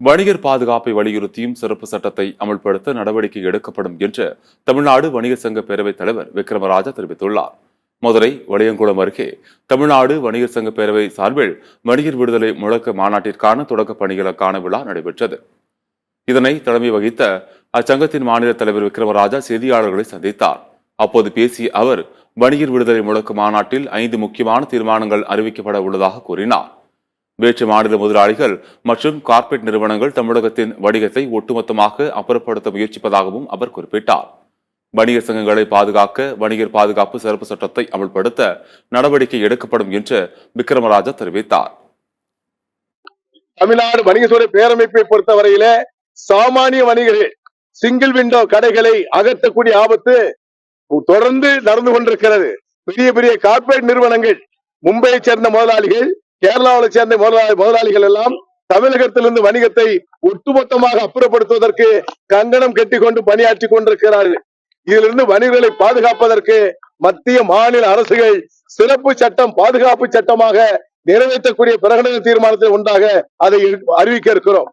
வணிகர் பாதுகாப்பை வலியுறுத்தியும் சிறப்பு சட்டத்தை அமல்படுத்த நடவடிக்கை எடுக்கப்படும் என்று தமிழ்நாடு வணிகர் சங்க பேரவைத் தலைவர் விக்ரமராஜா தெரிவித்துள்ளார். மதுரை வளையங்குளம் அருகே தமிழ்நாடு வணிகர் சங்க பேரவை சார்பில் வணிகர் விடுதலை முழக்க மாநாட்டிற்கான தொடக்க பணிகளுக்கான விழா நடைபெற்றது. இதனை தலைமை வகித்த அச்சங்கத்தின் மாநில தலைவர் விக்ரமராஜா செய்தியாளர்களை சந்தித்தார். அப்போது பேசிய அவர், வணிகர் விடுதலை முழக்க மாநாட்டில் 5 முக்கியமான தீர்மானங்கள் அறிவிக்கப்பட உள்ளதாக கூறினார். வேற்று மாநில முதலாளிகள் மற்றும் கார்ப்பரேட் நிறுவனங்கள் தமிழகத்தின் வணிகத்தை ஒட்டுமொத்தமாக அப்புறப்படுத்த முயற்சிப்பதாகவும் அவர் குறிப்பிட்டார். வணிகர் சங்கங்களை பாதுகாக்க வணிகர் பாதுகாப்பு சிறப்பு சட்டத்தை அமல்படுத்த நடவடிக்கை எடுக்கப்படும் என்று விக்ரமராஜா தெரிவித்தார். தமிழ்நாடு வணிகத்துறை பேரமைப்பை பொறுத்தவரையில சாமானிய வணிகர்கள் சிங்கிள் விண்டோ கடைகளை அகற்றக்கூடிய ஆபத்து தொடர்ந்து நடந்து கொண்டிருக்கிறது. பெரிய பெரிய கார்ப்பரேட் நிறுவனங்கள், மும்பையை சேர்ந்த முதலாளிகள், கேரளாவில் சேர்ந்த முதலாளிகள் எல்லாம் தமிழகத்திலிருந்து வணிகத்தை ஒட்டுமொத்தமாக அப்புறப்படுத்துவதற்கு கங்கணம் கட்டிக்கொண்டு பணியாற்றி கொண்டிருக்கிறார்கள். இதிலிருந்து வணிகர்களை பாதுகாப்பதற்கு மத்திய மாநில அரசுகள் சிறப்பு சட்டம் பாதுகாப்பு சட்டமாக நிறைவேற்றக்கூடிய பிரகடன தீர்மானத்தில் ஒன்றாக அதை அறிவிக்க இருக்கிறோம்.